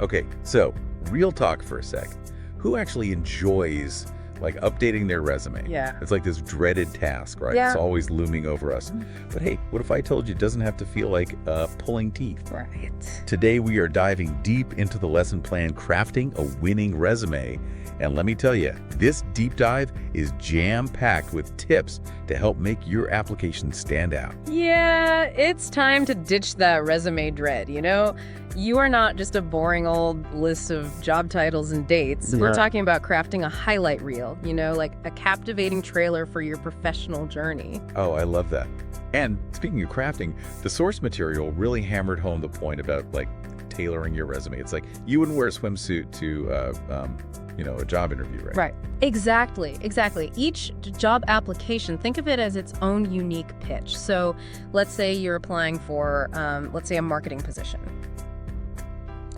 Okay, so real talk for a sec. Who actually enjoys like updating their resume? Yeah. It's like this dreaded task, right? Yeah. It's always looming over us. But hey, what if I told you it doesn't have to feel like pulling teeth? Right. Today we are diving deep into the lesson plan Crafting a Winning Resume. And let me tell you, this deep dive is jam-packed with tips to help make your application stand out. Yeah, it's time to ditch that resume dread, you know? You are not just a boring old list of job titles and dates. We're talking about crafting a highlight reel, you know, like a captivating trailer for your professional journey. Oh, I love that. And speaking of crafting, the source material really hammered home the point about like tailoring your resume. It's like you wouldn't wear a swimsuit to, a job interview, right? Right. Exactly. Each job application, think of it as its own unique pitch. So let's say you're applying for, let's say, a marketing position.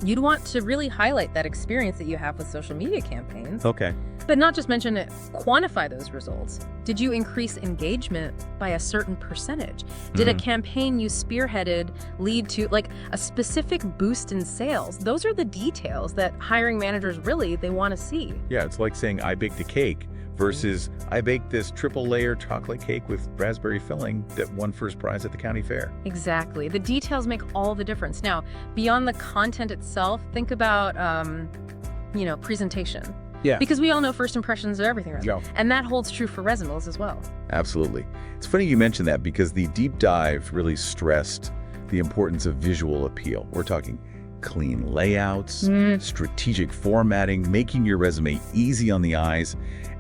You'd want to really highlight that experience that you have with social media campaigns. Okay. But not just mention it, quantify those results. Did you increase engagement by a certain percentage? Did a campaign you spearheaded lead to like a specific boost in sales? Those are the details that hiring managers they want to see. Yeah, it's like saying I baked a cake versus I baked this triple layer chocolate cake with raspberry filling that won first prize at the county fair. Exactly. The details make all the difference. Now, beyond the content itself, think about, presentation. Yeah. Because we all know first impressions are everything, right? Yeah. And that holds true for resumes as well. Absolutely. It's funny you mentioned that because the deep dive really stressed the importance of visual appeal. We're talking clean layouts, strategic formatting, making your resume easy on the eyes,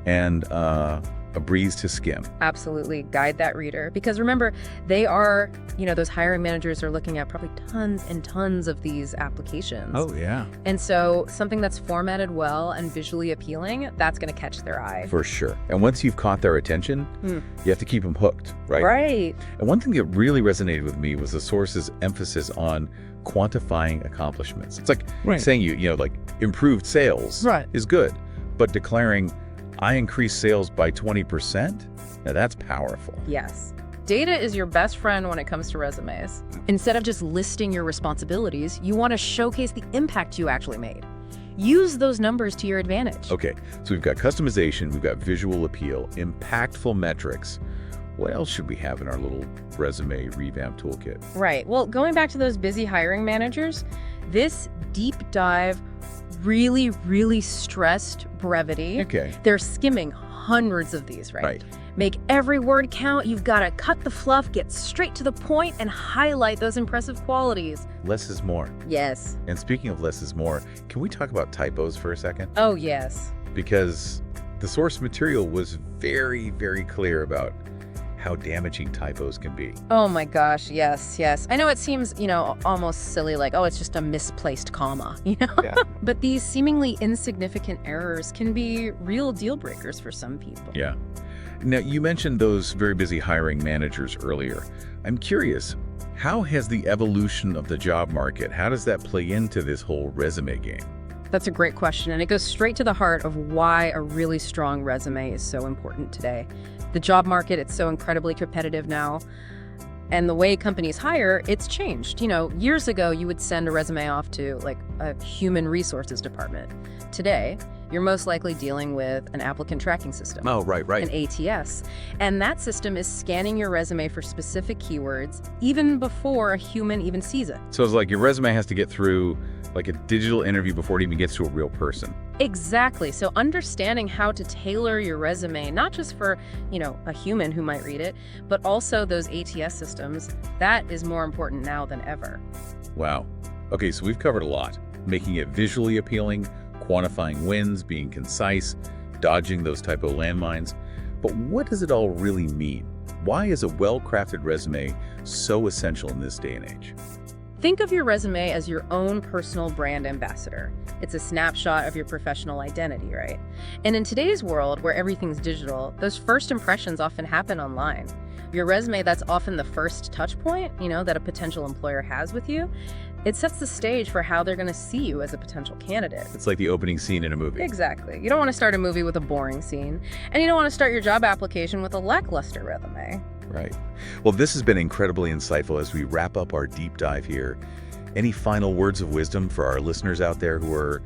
and a breeze to skim. Absolutely. Guide that reader. Because remember, they are, those hiring managers are looking at probably tons and tons of these applications. Oh, yeah. And so something that's formatted well and visually appealing, that's going to catch their eye. For sure. And once you've caught their attention, you have to keep them hooked, right? Right. And one thing that really resonated with me was the source's emphasis on quantifying accomplishments. It's like saying like improved sales is good, but declaring I increased sales by 20%? Now that's powerful. Yes. Data is your best friend when it comes to resumes. Instead of just listing your responsibilities, you want to showcase the impact you actually made. Use those numbers to your advantage. Okay, so we've got customization, we've got visual appeal, impactful metrics. What else should we have in our little resume revamp toolkit? Right. Well, going back to those busy hiring managers, this deep dive really stressed brevity. Okay. They're skimming hundreds of these, right? Right. Make every word count. You've got to cut the fluff, get straight to the point, and highlight those impressive qualities. Less is more. Yes. And speaking of less is more, can we talk about typos for a second? Oh, yes. Because the source material was very clear about how damaging typos can be. Oh my gosh, yes. I know it seems, almost silly, like, oh, it's just a misplaced comma, Yeah. But these seemingly insignificant errors can be real deal breakers for some people. Yeah. Now, you mentioned those very busy hiring managers earlier. I'm curious, how has the evolution of the job market, how does that play into this whole resume game? That's a great question, and it goes straight to the heart of why a really strong resume is so important today. The job market, it's so incredibly competitive now, and the way companies hire, it's changed. Years ago, you would send a resume off to like a human resources department. Today, you're most likely dealing with an applicant tracking system. Oh, right. An ATS. And that system is scanning your resume for specific keywords even before a human even sees it. So it's like your resume has to get through like a digital interview before it even gets to a real person. Exactly. So understanding how to tailor your resume, not just for, a human who might read it, but also those ATS systems, that is more important now than ever. Wow. Okay, so we've covered a lot. Making it visually appealing, quantifying wins, being concise, dodging those typo landmines. But what does it all really mean? Why is a well-crafted resume so essential in this day and age? Think of your resume as your own personal brand ambassador. It's a snapshot of your professional identity, right? And in today's world where everything's digital, those first impressions often happen online. Your resume, that's often the first touch point, that a potential employer has with you. It sets the stage for how they're going to see you as a potential candidate. It's like the opening scene in a movie. Exactly. You don't want to start a movie with a boring scene, and you don't want to start your job application with a lackluster resume. Right. Well, this has been incredibly insightful as we wrap up our deep dive here. Any final words of wisdom for our listeners out there who are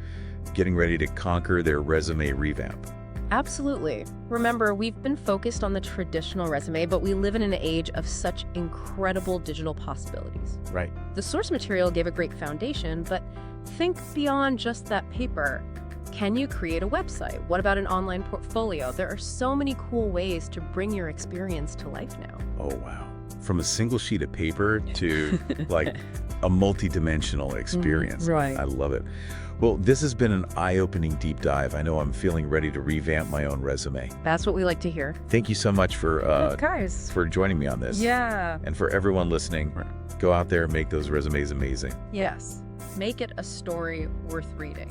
getting ready to conquer their resume revamp? Absolutely. Remember, we've been focused on the traditional resume, but we live in an age of such incredible digital possibilities. Right. The source material gave a great foundation, but think beyond just that paper. Can you create a website? What about an online portfolio? There are so many cool ways to bring your experience to life now. Oh, wow. From a single sheet of paper to like a multi-dimensional experience. Right. I love it. Well, this has been an eye-opening deep dive. I know I'm feeling ready to revamp my own resume. That's what we like to hear. Thank you so much Guys. for joining me on this. Yeah. And for everyone listening, go out there and make those resumes amazing. Yes. Make it a story worth reading.